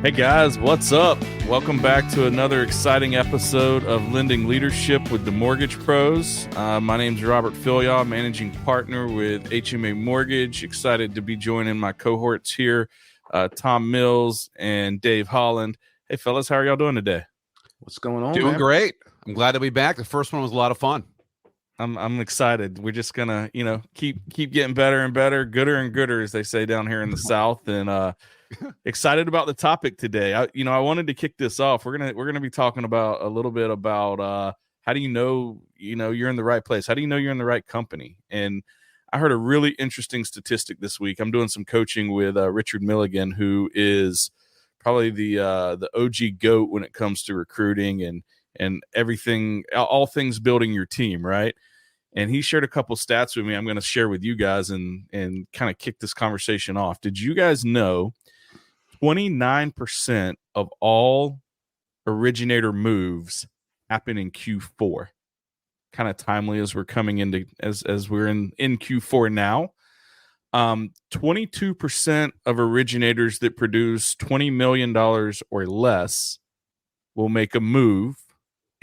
Hey guys, what's up? Welcome back to another exciting episode of Lending Leadership with the Mortgage Pros. My name's Robert Filyaw, managing partner with HMA Mortgage. Excited to be joining my cohorts here, Tom Mills and Dave Holland. Hey fellas, how are y'all doing today? What's going on? Doing man? great. I'm glad to be back. The first one was a lot of fun. I'm excited. We're just gonna, keep getting better and better, gooder and gooder, as they say down here in the South. And excited about the topic today. I wanted to kick this off. We're gonna be talking about a little bit about how do you know you're in the right place? How do you know you're in the right company? And I heard a really interesting statistic this week. I'm doing some coaching with Richard Milligan, who is probably the OG GOAT when it comes to recruiting and everything, all things building your team, right? And he shared a couple stats with me. I'm going to share with you guys and kind of kick this conversation off. Did you guys know 29% of all originator moves happen in Q4? Kind of timely as we're coming into as we're in Q4 now. 22% of originators that produce $20 million or less will make a move,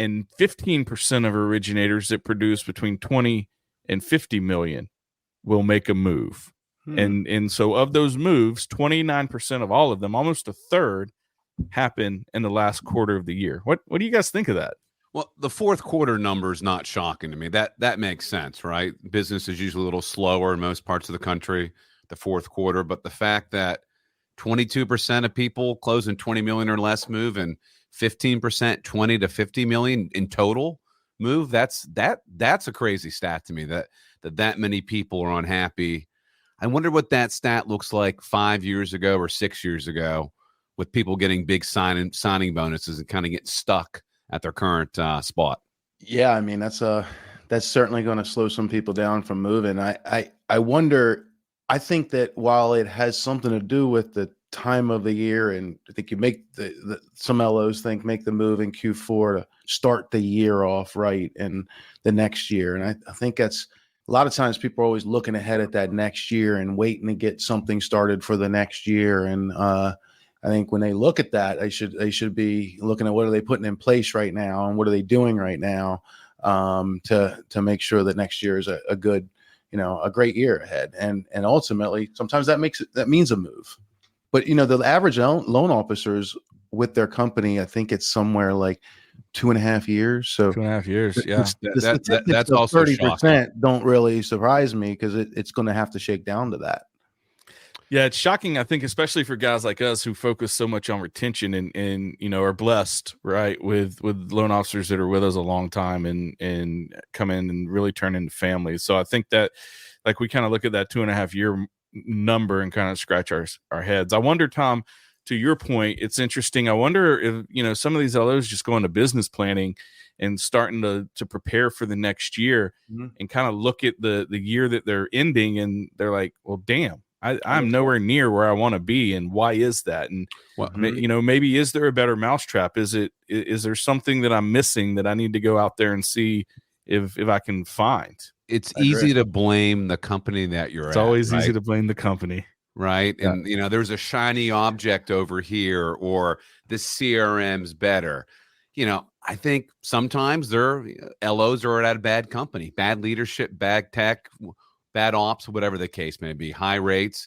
and 15% of originators that produce between 20 and 50 million will make a move. And so of those moves, 29% of all of them, almost a third, happen in the last quarter of the year. What do you guys think of that? Well, the fourth quarter number is not shocking to me. That makes sense, right? Business is usually a little slower in most parts of the country, the fourth quarter. But the fact that 22% of people closing 20 million or less move and 15%, 20 to 50 million in total move, that's a crazy stat to me, that many people are unhappy. I wonder what that stat looks like 5 years ago or 6 years ago with people getting big signing bonuses and kind of getting stuck at their current spot. Yeah, I mean that's certainly going to slow some people down from moving. I wonder. I think that while it has something to do with the time of the year, and I think you make some LOs make the move in Q4 to start the year off right and the next year, and I think that's a lot of times people are always looking ahead at that next year and waiting to get something started for the next year. And I think when they look at that, they should be looking at what are they putting in place right now and what are they doing right now to make sure that next year is a good, a great year ahead. And ultimately, sometimes that means a move. But the average loan officers with their company, I think it's somewhere like 2.5 years. So 2.5 years, yeah. That's also 30% don't really surprise me because it's going to have to shake down to that. Yeah, it's shocking, I think, especially for guys like us who focus so much on retention and are blessed, right, with loan officers that are with us a long time and come in and really turn into families. So I think that, like, we kind of look at that 2.5 year number and kind of scratch our heads. I wonder, Tom, to your point, it's interesting. I wonder if, some of these LOs just go into business planning and starting to prepare for the next year and kind of look at the year that they're ending, and they're like, well, damn, I'm nowhere near where I want to be. And why is that? And, maybe is there a better mousetrap? Is there something that I'm missing that I need to go out there and see if I can find? It's easy to blame the company that you're at. It's always right? easy to blame the company. Right. Yeah. And, there's a shiny object over here, or the CRM's better. I think sometimes their LOs are at a bad company, bad leadership, bad tech, bad ops, whatever the case may be, high rates.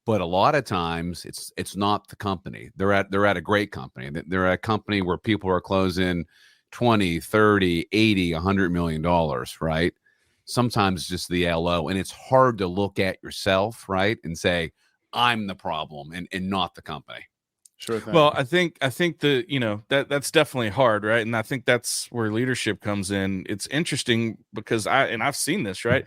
But a lot of times it's not the company. They're at a great company. They're at a company where people are closing 20, 30, 80, $100 million, right? Sometimes it's just the LO, and it's hard to look at yourself, right, and say, I'm the problem and not the company. Sure thing. Well, I think that's definitely hard, right? And I think that's where leadership comes in. It's interesting because I've seen this, right?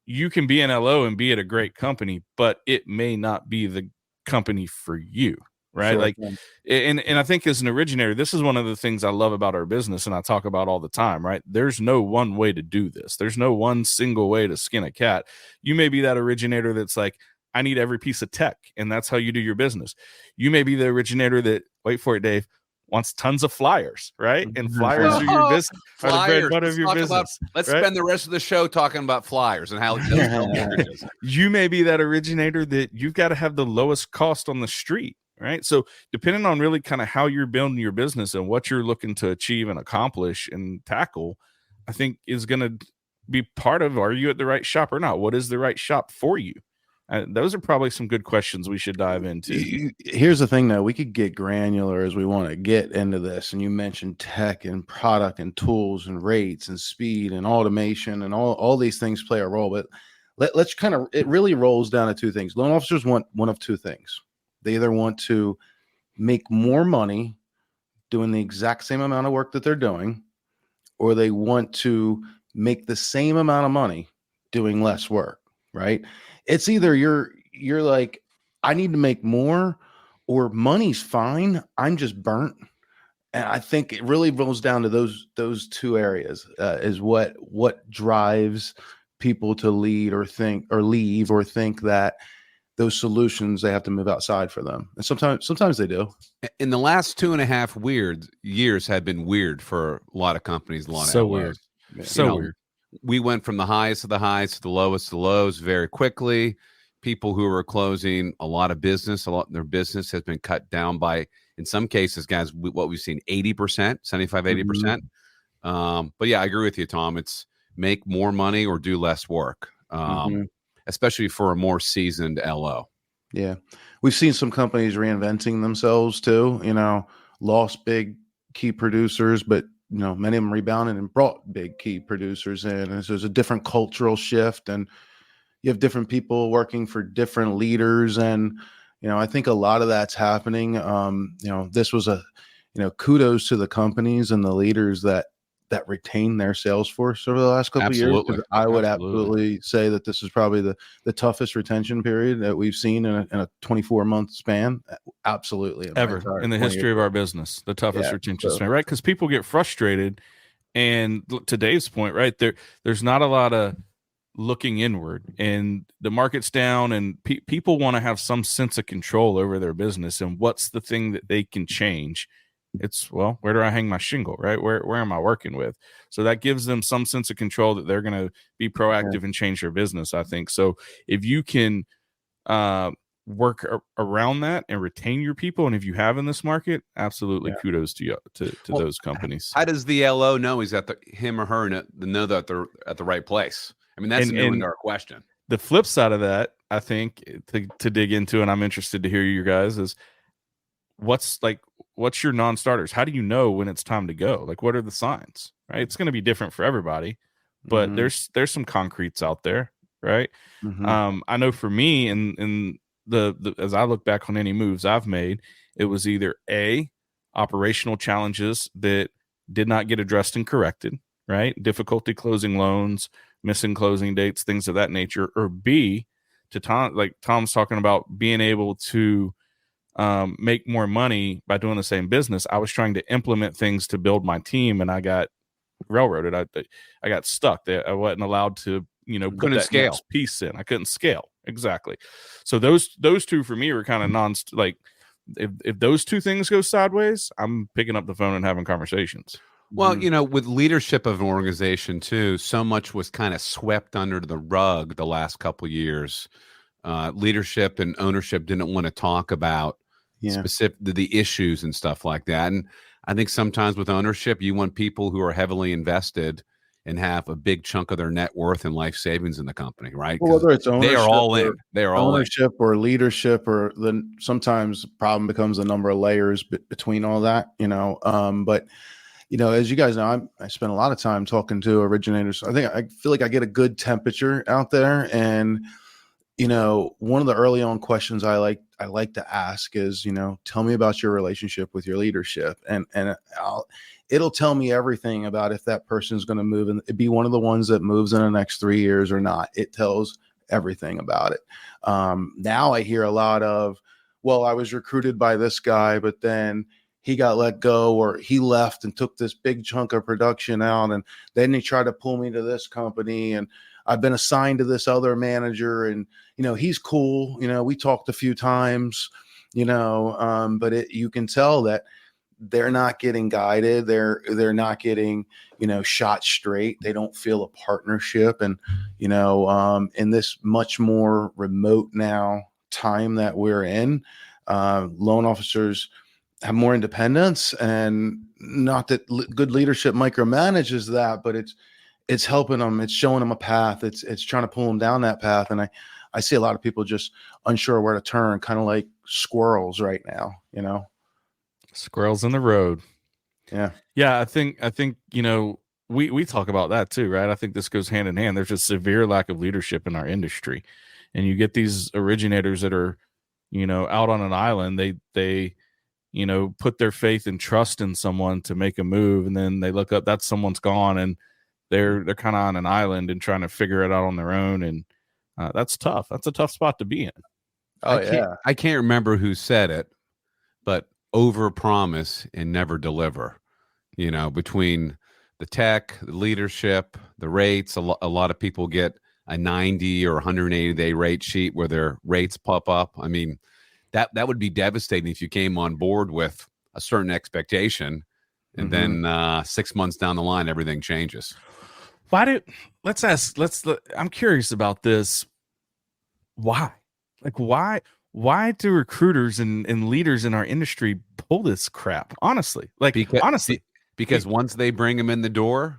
You can be an LO and be at a great company, but it may not be the company for you, right? Sure. And I think as an originator, this is one of the things I love about our business, and I talk about all the time, right? There's no one way to do this. There's no one single way to skin a cat. You may be that originator that's like, I need every piece of tech, and that's how you do your business. You may be the originator that, wait for it, Dave, wants tons of flyers, right? And flyers are your business, are the bread and butter of your business. Let's spend the rest of the show talking about flyers and how you may be that originator that you've got to have the lowest cost on the street, right? So depending on really kind of how you're building your business and what you're looking to achieve and accomplish and tackle, I think is going to be part of, are you at the right shop or not? What is the right shop for you? Those are probably some good questions we should dive into. Here's the thing, though. We could get granular as we want to get into this. And you mentioned tech and product and tools and rates and speed and automation and all these things play a role. But let's kind of, it really rolls down to two things. Loan officers want one of two things. They either want to make more money doing the exact same amount of work that they're doing, or they want to make the same amount of money doing less work, right? It's either you're like, I need to make more, or money's fine, I'm just burnt. And I think it really rolls down to those two areas, is what drives people to lead or think or leave or think that those solutions, they have to move outside for them. And sometimes they do. In the last 2.5 years have been weird for a lot of companies, a lot So of LOs. weird. So weird. We went from the highest of the highs to the lowest of the lows very quickly. People who are closing a lot of business, their business has been cut down by, in some cases, guys, what we've seen, 80%, 75, 80%. But yeah, I agree with you, Tom. It's make more money or do less work, especially for a more seasoned LO. Yeah. We've seen some companies reinventing themselves too, lost big key producers, but many of them rebounded and brought big key producers in. And so there's a different cultural shift, and you have different people working for different leaders. And, I think a lot of that's happening. This was kudos to the companies and the leaders that retain their sales force over the last couple of years. I would absolutely say that this is probably the toughest retention period that we've seen in a 24-month span. Absolutely. Ever in the history of our business, the toughest retention span, right? Because people get frustrated. And to Dave's point, right, there's not a lot of looking inward, and the market's down, and people want to have some sense of control over their business. And what's the thing that they can change? It's, well, where do I hang my shingle, right? Where am I working with? So that gives them some sense of control that they're going to be proactive and change their business, I think. So if you can work around that and retain your people, and if you have in this market, absolutely kudos to you, to those companies. How does the LO know he's at him or her know that they're at the right place? I mean, that's our question. The flip side of that, I think, to dig into, and I'm interested to hear you guys, is what's your non-starters? How do you know when it's time to go? Like, what are the signs, right? It's going to be different for everybody, but there's some concretes out there, right? I know for me, in the as I look back on any moves I've made, it was either A, operational challenges that did not get addressed and corrected, right? Difficulty closing loans, missing closing dates, things of that nature, or B, to Tom, like Tom's talking about, being able to make more money by doing the same business. I was trying to implement things to build my team, and I got railroaded. I got stuck. I wasn't allowed to, put that next piece in. I couldn't scale. Exactly. So those two for me were kind of if those two things go sideways, I'm picking up the phone and having conversations. Well, with leadership of an organization too, so much was kind of swept under the rug the last couple of years. Leadership and ownership didn't want to talk about specific the issues and stuff like that. And I think sometimes with ownership, you want people who are heavily invested and have a big chunk of their net worth and life savings in the company, right? Well, whether it's ownership, they are all in. They are all ownership or leadership, or then sometimes the problem becomes a number of layers between all that. But as you guys know, I spend a lot of time talking to originators. I feel like I get a good temperature out there, and one of the early on questions I like to ask is, tell me about your relationship with your leadership, and it'll tell me everything about if that person's going to move and be one of the ones that moves in the next 3 years or not. It tells everything about it. Now I hear a lot of, well, I was recruited by this guy, but then he got let go, or he left and took this big chunk of production out, and then he tried to pull me to this company, and I've been assigned to this other manager, and he's cool. We talked a few times, but you can tell that they're not getting guided. They're not getting shot straight. They don't feel a partnership, and in this much more remote now time that we're in, Loan officers have more independence, and not that good leadership micromanages that, but it's helping them. It's showing them a path. It's trying to pull them down that path. And I see a lot of people just unsure where to turn, kind of like squirrels right now, Squirrels in the road. Yeah. Yeah. I think, we talk about that too, right? I think this goes hand in hand. There's a severe lack of leadership in our industry, and you get these originators that are, out on an island. They put their faith and trust in someone to make a move, and then they look up, that someone's gone, and they're kind of on an island and trying to figure it out on their own. And that's tough. That's a tough spot to be in. Oh, I can't remember who said it, but overpromise and never deliver. Between the tech, the leadership, the rates, a lot of people get a 90 or 180-day rate sheet where their rates pop up. I mean, that would be devastating if you came on board with a certain expectation, and then 6 months down the line, everything changes. I'm curious about this. Why? Like, why do recruiters and leaders in our industry pull this crap? Honestly, because once they bring them in the door,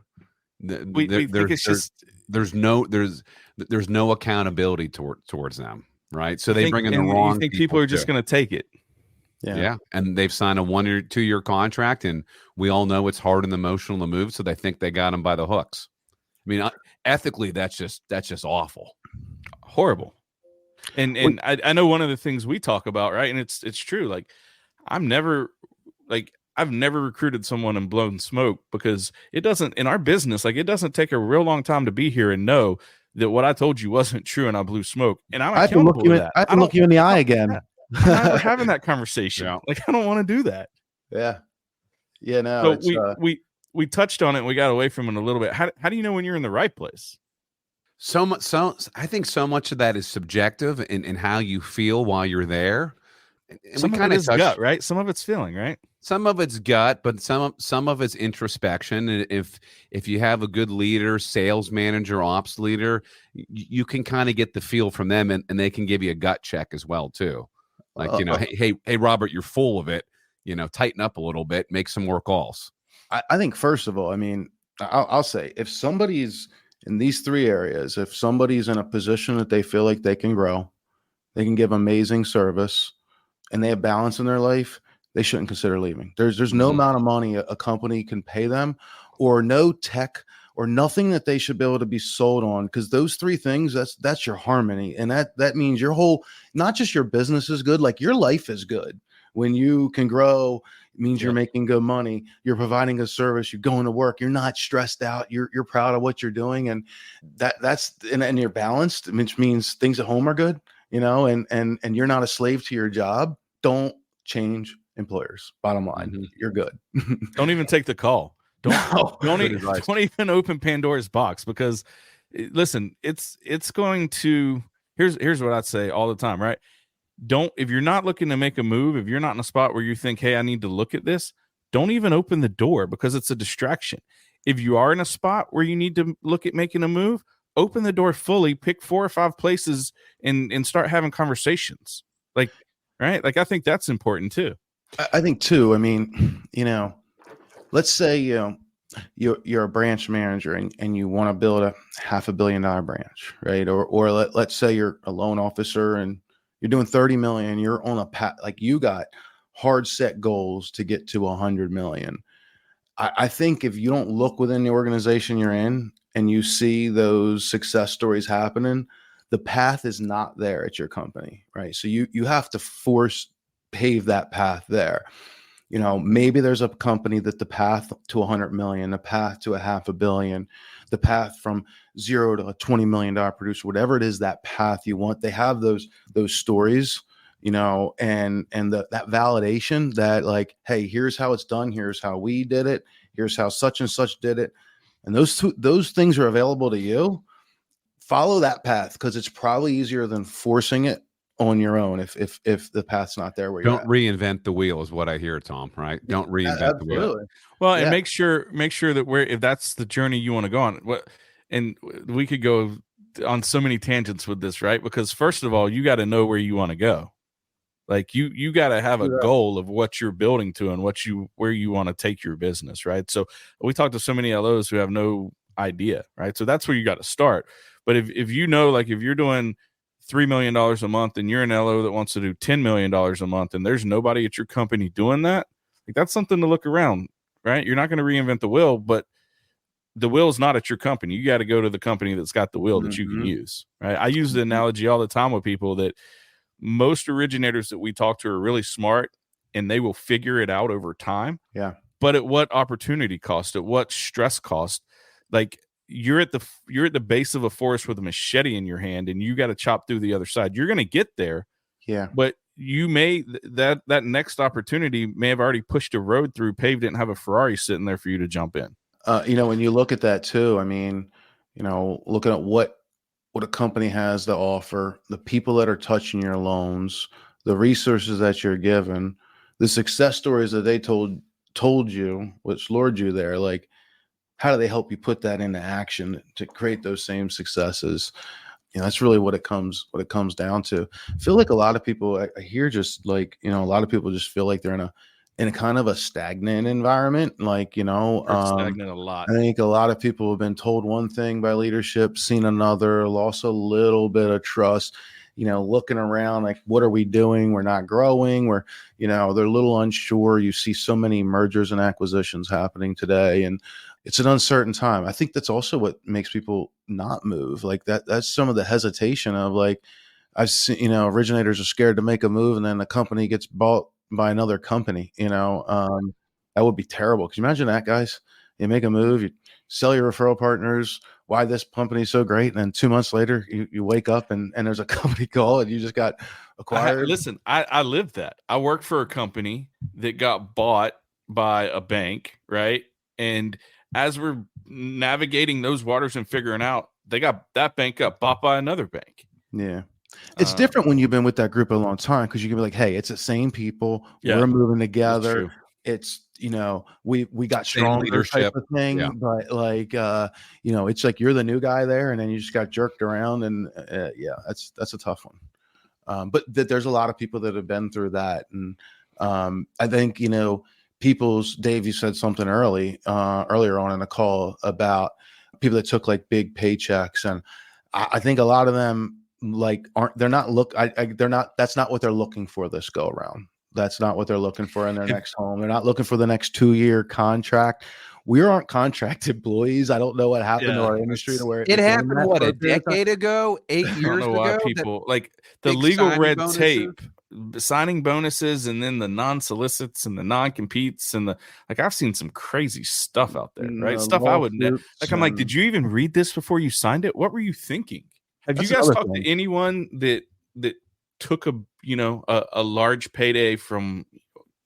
there's no accountability towards them, right? So they bring in the wrong. You think people are just going to take it? Yeah, and they've signed a 1 or 2 year contract, and we all know it's hard and emotional to move, so they think they got them by the hooks. I mean, ethically, that's just awful, horrible. And I know one of the things we talk about, right? And it's true. Like, I've never recruited someone and blown smoke, because it doesn't, in our business, like, it doesn't take a real long time to be here and know that what I told you wasn't true and I blew smoke. And I'm accountable to that. I can look you in the eye again. I'm never having that conversation. Yeah. Like, I don't want to do that. Yeah. Yeah. No. So we touched on it and we got away from it a little bit. How do you know when you're in the right place? So I think so much of that is subjective in how you feel while you're there. And some of it is gut, right? Some of it's feeling, right? Some of it's gut, but some of it's introspection. And if you have a good leader, sales manager, ops leader, you can kind of get the feel from them, and they can give you a gut check as well too. Like, hey, Robert, you're full of it. Tighten up a little bit, make some more calls. I think, first of all, I mean, I'll say, if somebody's in these three areas, if somebody's in a position that they feel like they can grow, they can give amazing service, and they have balance in their life, they shouldn't consider leaving. There's no amount of money a company can pay them, or no tech or nothing that they should be able to be sold on, because those three things, that's your harmony. And that means your whole, not just your business is good, like your life is good. When you can grow, it means you're making good money, you're providing a service, you're going to work, you're not stressed out, you're proud of what you're doing, and that's and you're balanced, which means things at home are good, and you're not a slave to your job. Don't change employers. Bottom line, you're good. Don't even take the call. Don't even open Pandora's box, because listen, it's going to, here's what I'd say all the time, right? If you're not looking to make a move, if you're not in a spot where you think, hey, I need to look at this, don't even open the door, because it's a distraction. If you are in a spot where you need to look at making a move, open the door fully, pick 4 or 5 places and start having conversations. Like, right? Like, I think that's important too. I think too, I mean, let's say, you're a branch manager and you want to build a $500 million branch, right? Or let's say you're a loan officer and you're doing 30 million, you're on a path, like you got hard set goals to get to 100 million. I think if you don't look within the organization you're in and you see those success stories happening, the path is not there at your company, right? So you have to pave that path there. Maybe there's a company that the path to 100 million, the path to $500 million, the path from 0 to a $20 million producer, whatever it is, that path you want, they have those stories, and that validation that, like, hey, here's how it's done. Here's how we did it. Here's how such and such did it. And those things are available to you. Follow that path, because it's probably easier than forcing it on your own if the path's not there where you're don't reinvent the wheel is what I hear, Tom, right? Don't reinvent the wheel. Well, and make sure that if that's the journey you want to go on, and we could go on so many tangents with this, right? Because first of all, you got to know where you want to go. Like you got to have a Yeah. goal of what you're building to and where you want to take your business, right? So we talk to so many LOs who have no idea, right? So that's where you got to start. But if you know, like if you're doing $3 million a month and you're an LO that wants to do $10 million a month and there's nobody at your company doing that, like that's something to look around, right? You're not going to reinvent the wheel, but the wheel's not at your company. You got to go to the company that's got the wheel that you can use, right? I use the analogy all the time with people that most originators that we talk to are really smart and they will figure it out over time. Yeah. But at what opportunity cost? At what stress cost? Like you're at the base of a forest with a machete in your hand and you got to chop through the other side. You're going to get there. Yeah. But you may that next opportunity may have already pushed a road through, paved it, and have a Ferrari sitting there for you to jump in. When you look at that too, I mean, looking at what a company has to offer, the people that are touching your loans, the resources that you're given, the success stories that they told you, which lured you there, like how do they help you put that into action to create those same successes? That's really what it comes down to. I feel like a lot of people I hear just like, a lot of people just feel like they're in a kind of a stagnant environment. Like, Stagnant a lot. I think a lot of people have been told one thing by leadership, seen another, lost a little bit of trust, looking around like, what are we doing? We're not growing. They're a little unsure. You see so many mergers and acquisitions happening today, and it's an uncertain time. I think that's also what makes people not move. Like that's some of the hesitation of like, I've seen, originators are scared to make a move and then the company gets bought by another company, that would be terrible. Could you imagine that, guys? You make a move, you sell your referral partners, why this company's so great. And then 2 months later, you wake up and there's a company call and you just got acquired. I lived that. I worked for a company that got bought by a bank, right? And as we're navigating those waters and figuring out, that bank got bought by another bank. Yeah. It's different when you've been with that group a long time because you can be like, hey, it's the same people. Yeah, we're moving together. It's, we got stronger leadership type of thing. Yeah. But like, it's like you're the new guy there and then you just got jerked around. And that's a tough one. But there's a lot of people that have been through that. And I think, Dave, you said something earlier on in the call about people that took like big paychecks. And I think a lot of them that's not what they're looking for this go around. That's not what they're looking for in their next home. They're not looking for the next 2-year contract. We aren't contract employees. I don't know what happened to our industry to where it happened a decade ago, 8 years ago. I don't know why people like the legal red tape, signing bonuses, and then the non-solicits and the non-competes and I've seen some crazy stuff out there, right? Stuff I would like. I'm like, did you even read this before you signed it? What were you thinking? Have you guys talked to anyone that took a large payday from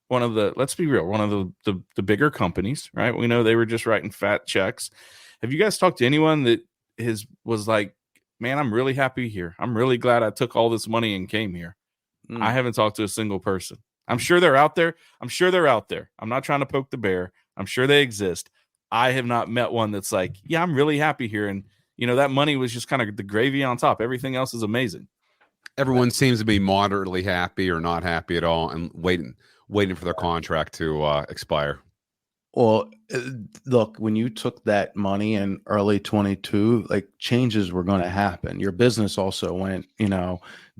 one of the, let's be real, one of the bigger companies, right? We know they were just writing fat checks. Have you guys talked to anyone that was like, man, I'm really happy here. I'm really glad I took all this money and came here. I haven't talked to a single person. I'm sure they're out there. I'm not trying to poke the bear. I'm sure they exist. I have not met one that's like, yeah, I'm really happy here. And that money was just kind of the gravy on top. Everything else is amazing. Everyone seems to be moderately happy or not happy at all and waiting for their contract to expire. Well, look, when you took that money in early 22, like changes were going to happen. Your business also went,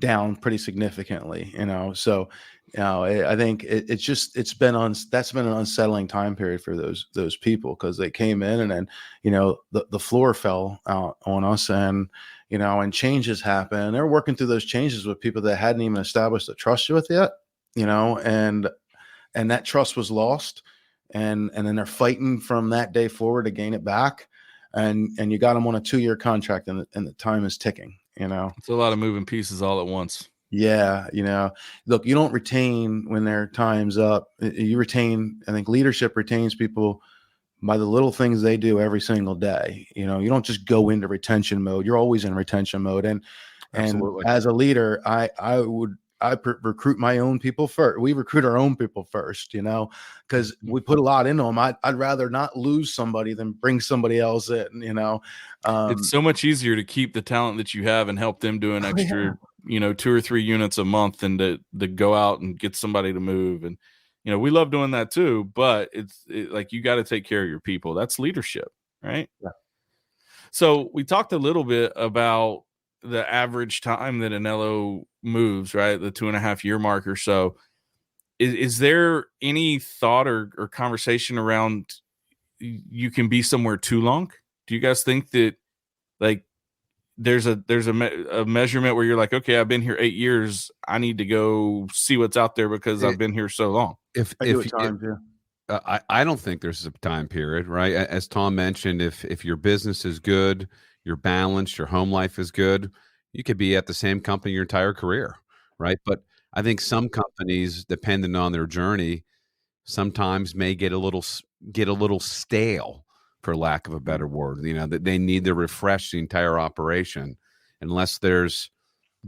down pretty significantly, so, I think that's been an unsettling time period for those people because they came in and then, the floor fell out on us and, and changes happen. They're working through those changes with people that hadn't even established a trust with yet, and that trust was lost. And then they're fighting from that day forward to gain it back. And you got them on a 2-year contract and the time is ticking, It's a lot of moving pieces all at once. Yeah. Look, you don't retain when their time's up. You retain, I think leadership retains people by the little things they do every single day. You don't just go into retention mode. You're always in retention mode. And as a leader, I recruit my own people first. We recruit our own people first, because we put a lot into them. I'd rather not lose somebody than bring somebody else in, It's so much easier to keep the talent that you have and help them do an extra 2 or 3 units a month and to go out and get somebody to move. And, we love doing that too, but it's like, you got to take care of your people. That's leadership, right? Yeah. So we talked a little bit about the average time that an LO moves, right? The 2.5 year mark or so. Is there any thought or conversation around you can be somewhere too long? Do you guys think that, like, there's a measurement where you're like, okay, I've been here 8 years, I need to go see what's out there because I've been here so long? I don't think there's a time period, right? As Tom mentioned, if your business is good, you're balanced, your home life is good, you could be at the same company your entire career, right? But I think some companies, depending on their journey, sometimes may get a little stale, for lack of a better word. That they need to refresh the entire operation. Unless there's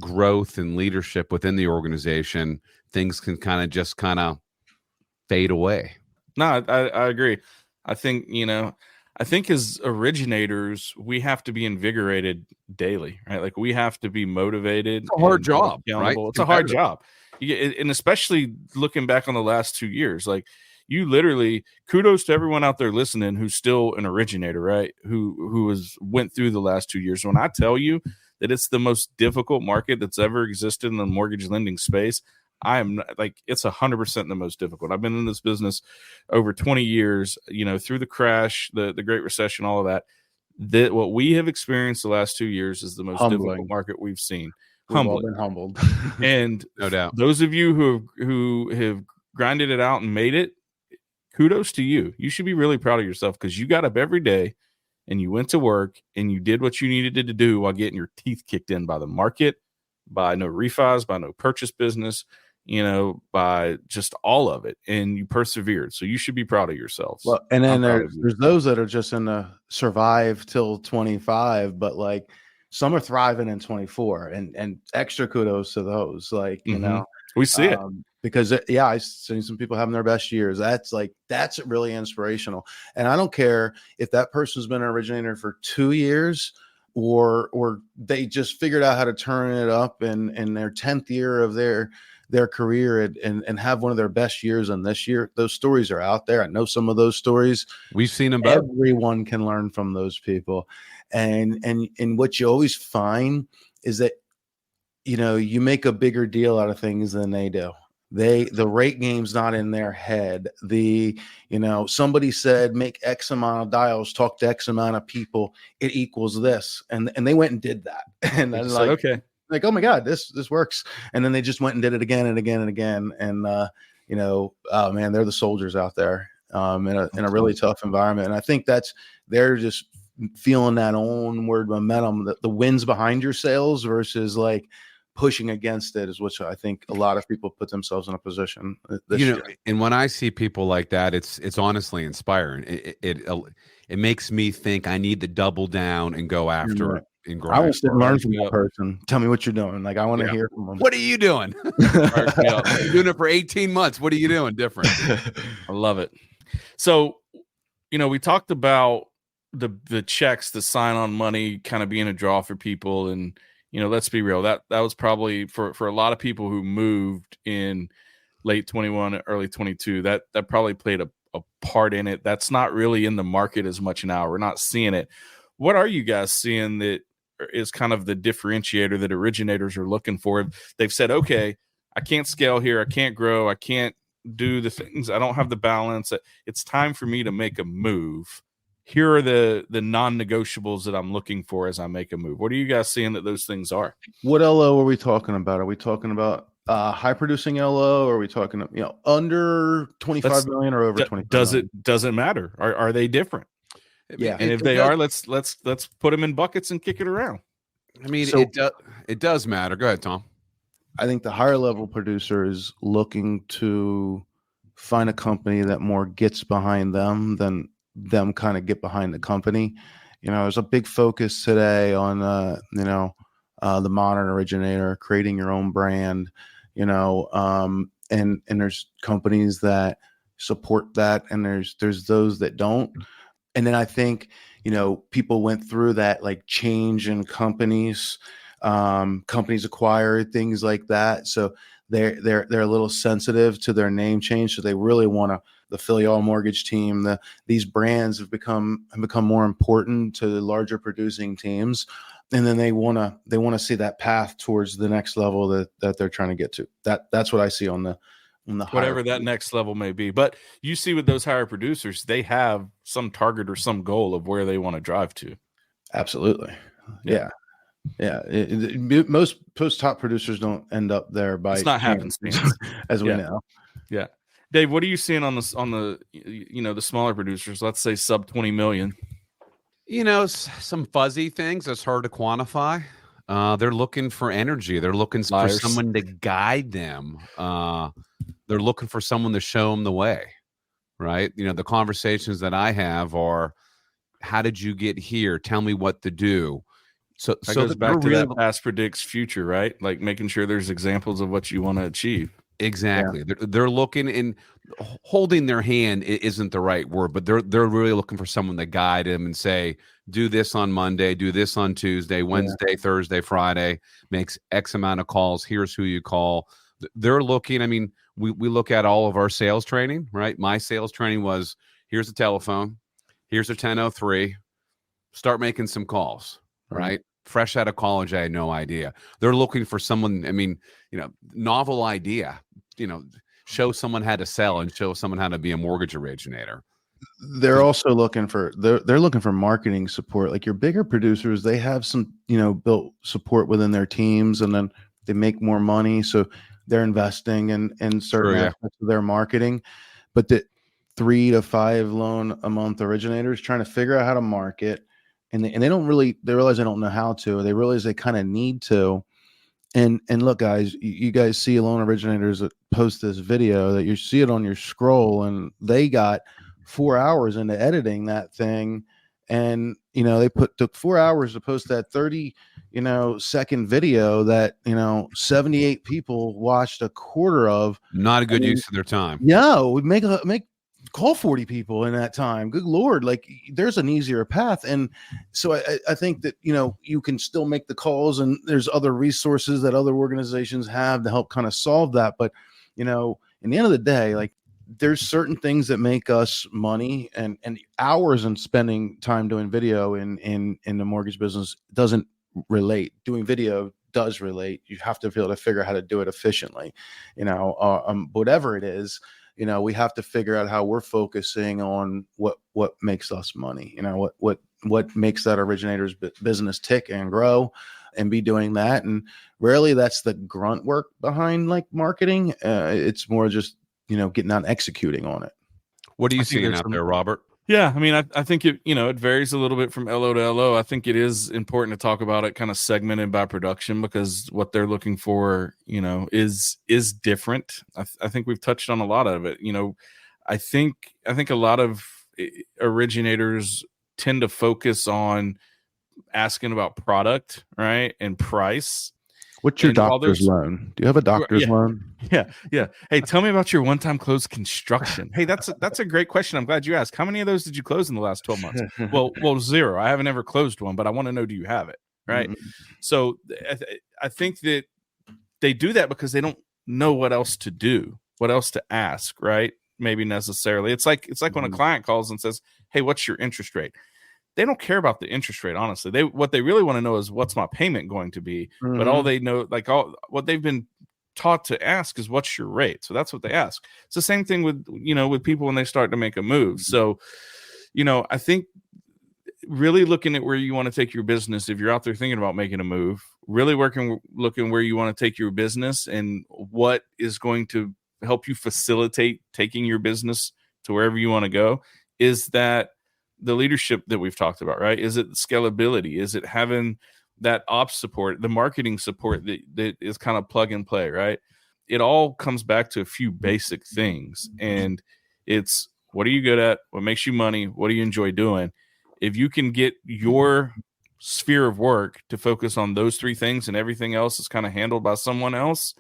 growth and leadership within the organization, things can kind of fade away. No, I agree. I think, as originators, we have to be invigorated daily, right? Like, we have to be motivated. It's a hard job, right? It's a hard job. And especially looking back on the last 2 years, like, you literally, kudos to everyone out there listening who's still an originator, right? Who went through the last 2 years. When I tell you that it's the most difficult market that's ever existed in the mortgage lending space, I am like, it's 100% the most difficult. I've been in this business over 20 years, through the crash, the Great Recession, all of that. That what we have experienced the last 2 years is the most difficult market we've seen. We've all been humbled. And no doubt, those of you who have grinded it out and made it, kudos to you. You should be really proud of yourself, because you got up every day and you went to work and you did what you needed to do while getting your teeth kicked in by the market, by no refis, by no purchase business, by just all of it, and you persevered. So you should be proud of yourselves. Well, and then there's those that are just in the survive till 25, but like some are thriving in 24, and extra kudos to those. Like, we see it. Because I've seen some people having their best years. That's really inspirational. And I don't care if that person's been an originator for 2 years or they just figured out how to turn it up in their 10th year of their career and have one of their best years in this year. Those stories are out there. I know some of those stories. We've seen them both. Everyone can learn from those people. And what you always find is that, you make a bigger deal out of things than they do. The rate game's not in their head. Somebody said, make X amount of dials, talk to X amount of people, it equals this. And they went and did that. And then okay. Like, oh my God, this works. And then they just went and did it again and again and again. And, oh man, they're the soldiers out there in a really tough environment. And I think they're just feeling that onward momentum, the wins behind your sales versus like pushing against it, is which I think a lot of people put themselves in a position this year. And when I see people like that, it's honestly inspiring. It makes me think I need to double down and go after it. I want to learn from that person. Tell me what you're doing. Like, I want to hear from them. What are you doing? You're doing it for 18 months. What are you doing different? I love it. So, we talked about the checks, the sign-on money kind of being a draw for people. And, let's be real. That was probably for a lot of people who moved in late 21, early 22, that probably played a part in it. That's not really in the market as much now. We're not seeing it. What are you guys seeing that is kind of the differentiator that originators are looking for? They've said, okay, I can't scale here. I can't grow. I can't do the things. I don't have the balance. It's time for me to make a move. Here are the non-negotiables that I'm looking for as I make a move. What are you guys seeing that those things are? What LO are we talking about? Are we talking about high producing LO, or are we talking, under 25 million or over 25? Doesn't matter. Are they different? Yeah. And if they are, let's put them in buckets and kick it around. I mean, it does matter. Go ahead, Tom. I think the higher level producer is looking to find a company that more gets behind them than them kind of get behind the company. There's a big focus today on, the modern originator, creating your own brand, and there's companies that support that, and there's those that don't. And then I think, people went through that like change in companies companies acquire things like that. So they're a little sensitive to their name change. So they really want to, the Filial Mortgage team, these brands have become more important to the larger producing teams. And then they want to see that path towards the next level that they're trying to get to. That's what I see on the whatever that next level may be. But you see with those higher producers, they have some target or some goal of where they want to drive to. Absolutely. Yeah. Most top producers don't end up there by it's not happenstance, as we know. Yeah. Dave, what are you seeing on the the smaller producers? Let's say sub 20 million. Some fuzzy things that's hard to quantify. They're looking for energy. They're looking for someone to guide them. They're looking for someone to show them the way, right? The conversations that I have are, how did you get here? Tell me what to do. So that goes back to that past predicts future, right? Like making sure there's examples of what you want to achieve. Exactly. Yeah. They're looking, and holding their hand isn't the right word, but they're really looking for someone to guide them and say, do this on Monday, do this on Tuesday, Wednesday, Thursday, Friday, makes X amount of calls. Here's who you call. They're looking. I mean, we look at all of our sales training, right? My sales training was, here's the telephone, here's a 1003, start making some calls, right? Fresh out of college, I had no idea. They're looking for someone, novel idea, show someone how to sell and show someone how to be a mortgage originator. They're also looking for, they're looking for marketing support. Like your bigger producers, they have some, built support within their teams, and then they make more money. So they're investing in certain aspects of their marketing. But the 3 to 5 loan a month originators trying to figure out how to market, and they realize they don't know how to. They realize they kind of need to. And look, guys, you guys see loan originators that post this video, that you see it on your scroll, and they got 4 hours into editing that thing, and they took 4 hours to post that 30 second video that 78 people watched a quarter of. Not a good use of their time. Yeah, would make call 40 people in that time. Good Lord. Like, there's an easier path. And so I think that, you can still make the calls, and there's other resources that other organizations have to help kind of solve that. But, in the end of the day, like, there's certain things that make us money, and hours in spending time doing video in the mortgage business doesn't relate. Doing video does relate. You have to be able to figure out how to do it efficiently, whatever it is. We have to figure out how we're focusing on what makes us money, what makes that originator's business tick and grow, and be doing that. And rarely that's the grunt work behind like marketing. It's more just, getting out and executing on it. What are you seeing out there, Robert? Yeah, I mean, I think it varies a little bit from LO to LO. I think it is important to talk about it kind of segmented by production, because what they're looking for, is different. I think we've touched on a lot of it. I think a lot of originators tend to focus on asking about product, right, and price. What's your doctor's loan? Do you have a doctor's loan? Yeah. Hey, tell me about your one-time close construction. Hey, that's a great question. I'm glad you asked. How many of those did you close in the last 12 months? Well, 0. I haven't ever closed one, but I want to know, do you have it? Right. Mm-hmm. So I think that they do that because they don't know what else to do, what else to ask, right? Maybe necessarily. It's like when a client calls and says, hey, what's your interest rate? They don't care about the interest rate, honestly. What they really want to know is, what's my payment going to be? Mm-hmm. But all they know, what they've been taught to ask is, what's your rate? So that's what they ask. It's the same thing with people when they start to make a move. So, I think really looking at where you want to take your business, if you're out there thinking about making a move, really looking where you want to take your business and what is going to help you facilitate taking your business to wherever you want to go, is that the leadership that we've talked about, right? Is it scalability? Is it having that ops support, the marketing support that is kind of plug and play, right? It all comes back to a few basic things. And it's, what are you good at? What makes you money? What do you enjoy doing? If you can get your sphere of work to focus on those 3 things, and everything else is kind of handled by someone else,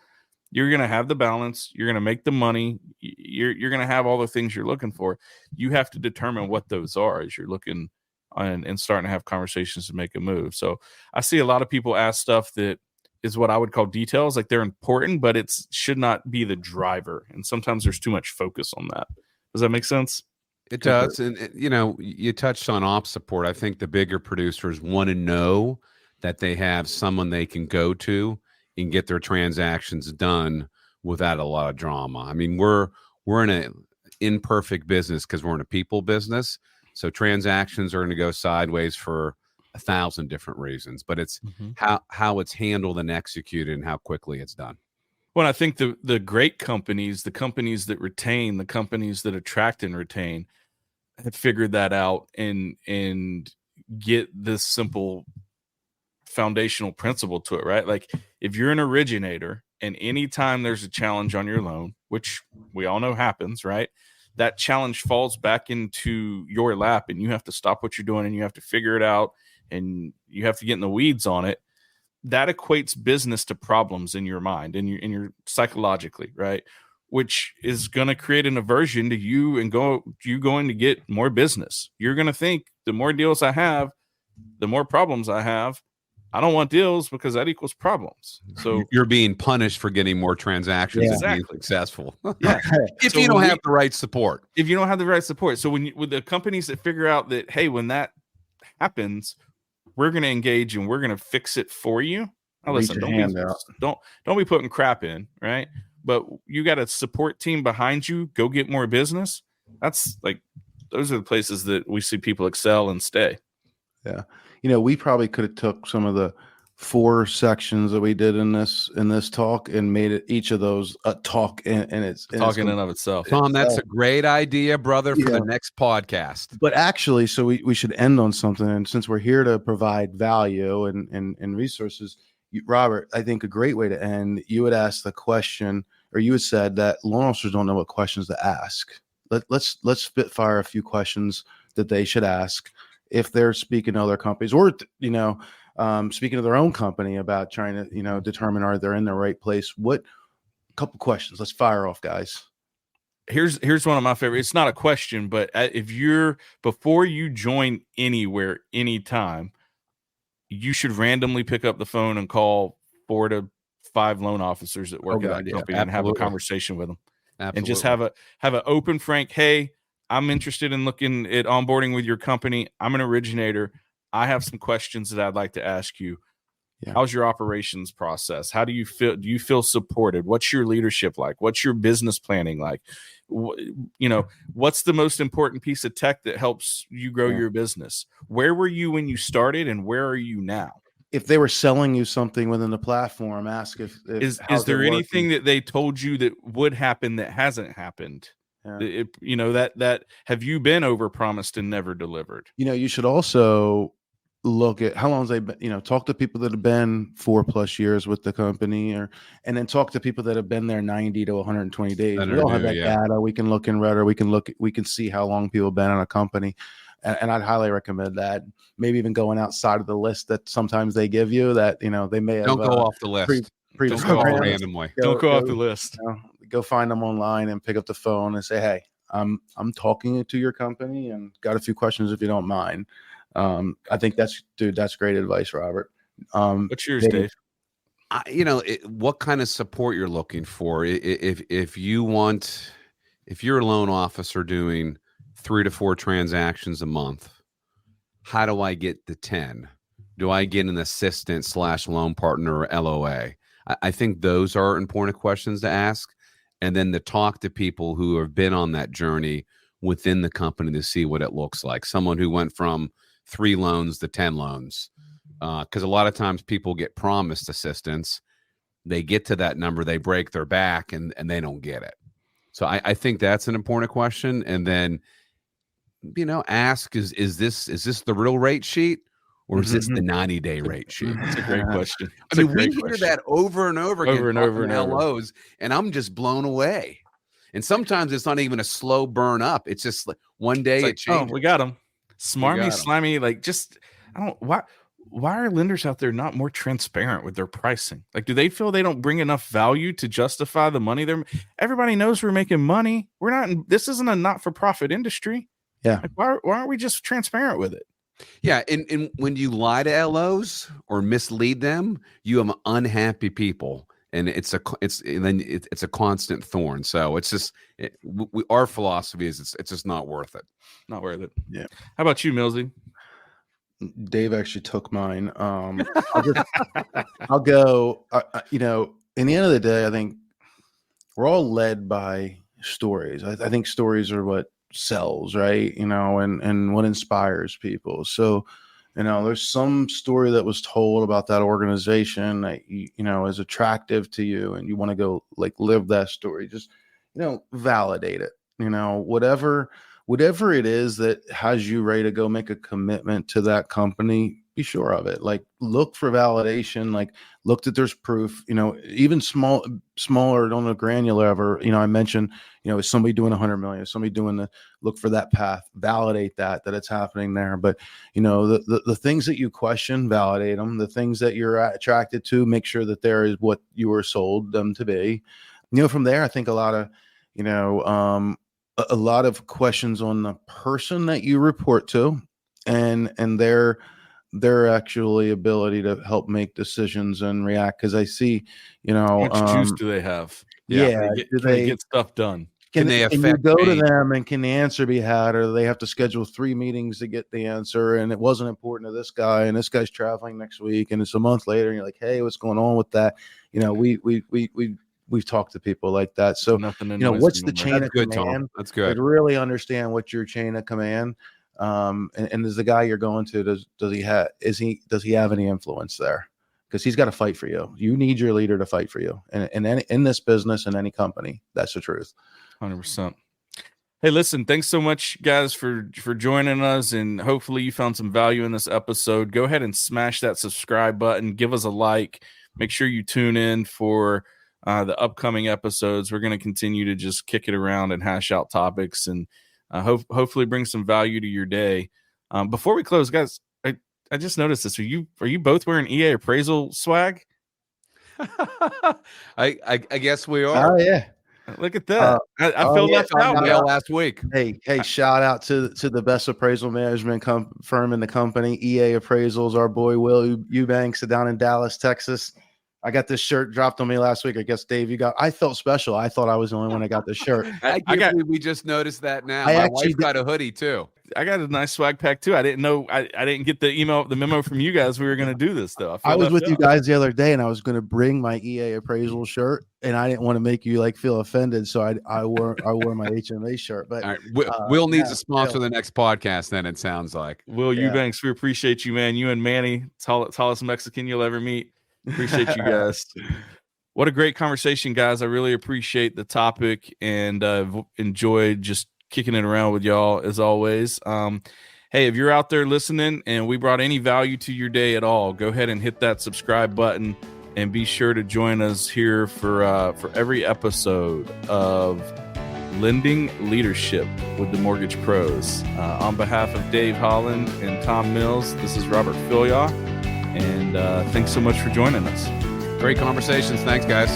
you're going to have the balance. You're going to make the money. You're going to have all the things you're looking for. You have to determine what those are as you're looking and starting to have conversations to make a move. So I see a lot of people ask stuff that is what I would call details. Like they're important, but it should not be the driver. And sometimes there's too much focus on that. Does that make sense? It does. And, you touched on ops support. I think the bigger producers want to know that they have someone they can go to and get their transactions done without a lot of drama. I mean, we're in an imperfect business because we're in a people business. So transactions are going to go sideways for 1,000 different reasons, but it's how it's handled and executed and how quickly it's done. Well, I think the great companies, the companies that retain, the companies that attract and retain, have figured that out and get this simple foundational principle to it, right? Like if you're an originator and anytime there's a challenge on your loan, which we all know happens, right? That challenge falls back into your lap and you have to stop what you're doing and you have to figure it out and you have to get in the weeds on it. That equates business to problems in your mind and you're psychologically, right? Which is going to create an aversion to you and you going to get more business. You're going to think the more deals I have, the more problems I have. I don't want deals because that equals problems. So you're being punished for getting more transactions and being successful. Yeah. If you don't have the right support. If you don't have the right support. So with the companies that figure out that, hey, when that happens, we're going to engage and we're going to fix it for you. Now, listen, don't be putting crap in, right? But you got a support team behind you, go get more business. That's like, those are the places that we see people excel and stay. Yeah. We probably could have took some of the 4 sections that we did in this talk and made it each of those a talk and it's talking in and of itself. Tom, that's a great idea, brother, for the next podcast. But actually, so we should end on something. And since we're here to provide value and resources, Robert, I think a great way to end, you would ask the question, or you had said that loan officers don't know what questions to ask. Let's spitfire a few questions that they should ask if they're speaking to other companies or, speaking to their own company about trying to, determine are they in the right place. What couple questions? Let's fire off, guys. Here's one of my favorite. It's not a question, but before you join anywhere, anytime, you should randomly pick up the phone and call 4 to 5 loan officers that work at that company and have a conversation with them. Absolutely. And just have an open, frank, hey, I'm interested in looking at onboarding with your company. I'm an originator. I have some questions that I'd like to ask you. Yeah. How's your operations process? How do you feel? Do you feel supported? What's your leadership like? What's your business planning like? What's the most important piece of tech that helps you grow your business? Where were you when you started and where are you now? If they were selling you something within the platform, ask if is there anything that they told you that would happen that hasn't happened? Yeah. That have you been overpromised and never delivered? You should also look at how long they've been, talk to people that have been 4+ years with the company and then talk to people that have been there 90 to 120 days. We all have that data. We can look in Redder. We can see how long people have been on a company. And I'd highly recommend that. Maybe even going outside of the list that sometimes they give you that, they may have. Don't go off the list. Don't go randomly. Don't go off the list. Go find them online and pick up the phone and say, hey, I'm talking to your company and got a few questions if you don't mind. I think that's great advice, Robert. What's yours, Dave? What kind of support you're looking for? If you're a loan officer doing 3 to 4 transactions a month, how do I get to 10? Do I get an assistant / loan partner or LOA? I think those are important questions to ask. And then to talk to people who have been on that journey within the company to see what it looks like. Someone who went from 3 loans to 10 loans. Because a lot of times people get promised assistance. They get to that number, they break their back, and they don't get it. So I think that's an important question. And then, ask, is this the real rate sheet? Or is this the 90-day rate sheet? That's a great question. We hear that over and over again from LOs, and I'm just blown away. And sometimes it's not even a slow burn up. It's just like one day it changes. Oh, we got them. Smarmy, slimy, why are lenders out there not more transparent with their pricing? Like, do they feel they don't bring enough value to justify the money everybody knows we're making money. This isn't a not-for-profit industry. Yeah. Like, why aren't we just transparent with it? Yeah, and when you lie to LOs or mislead them, you have unhappy people, and it's a constant thorn. So it's just our philosophy is it's just not worth it. Not worth it. Yeah. How about you, Millsy? Dave actually took mine. I'll go. In the end of the day, I think we're all led by stories. I think stories are what sells, right? And what inspires people. So, there's some story that was told about that organization that is attractive to you, and you want to go like live that story. Just validate it. Whatever it is that has you ready to go make a commitment to that company, be sure of it. Like, look for validation. Like, look that there's proof. Even smaller on a granular level. I mentioned, is somebody doing 100 million? Is somebody doing look for that path? Validate that it's happening there. But the things that you question, validate them. The things that you're attracted to, make sure that there is what you were sold them to be. From there, I think a lot of questions on the person that you report to, and their actually ability to help make decisions and react. Because I see, how much juice do they have? Yeah, can they get stuff done? Can they you affect go to me? them, and can the answer be had, or do they have to schedule 3 meetings to get the answer? And it wasn't important to this guy, and this guy's traveling next week, and it's a month later, and you're like, hey, what's going on with that? We've talked to people like that. So, what's the chain of command? Tom. That's good. Like, really understand what's your chain of command. And is the guy you're going to, does he have any influence there? Because he's got to fight for you. You need your leader to fight for you. And in this business, in any company, that's the truth. 100%. Hey, listen, thanks so much, guys, for joining us, and hopefully you found some value in this episode. Go ahead and smash that subscribe button. Give us a like. Make sure you tune in for the upcoming episodes. We're going to continue to just kick it around and hash out topics, and hopefully bring some value to your day. Before we close, guys, I just noticed this. Are you both wearing EA appraisal swag? I guess we are. Oh yeah. Look at that. I feel left out last week. Hey, shout out to the best appraisal management firm in the company, EA Appraisals. Our boy Will Eubanks down in Dallas, Texas. I got this shirt dropped on me last week. I guess, Dave, I felt special. I thought I was the only one that got this shirt. We just noticed that now. My wife got a hoodie too. I got a nice swag pack too. I didn't know. I didn't get the memo from you guys. We were going to do this though. I was with you guys the other day, and I was going to bring my EA appraisal shirt, and I didn't want to make you feel offended, so I wore my HMA shirt. But all right, Will needs to sponsor the next podcast. Then it sounds like Will Eubanks. We appreciate you, man. You and Manny, tallest Mexican you'll ever meet. Appreciate you guys. What a great conversation, guys. I really appreciate the topic, and enjoyed just kicking it around with y'all as always. Hey, if you're out there listening and we brought any value to your day at all, go ahead and hit that subscribe button, and be sure to join us here for every episode of Lending Leadership with the Mortgage Pros. On behalf of Dave Holland and Tom Mills, this is Robert Filyaw. And thanks so much for joining us. Great conversations. Thanks, guys.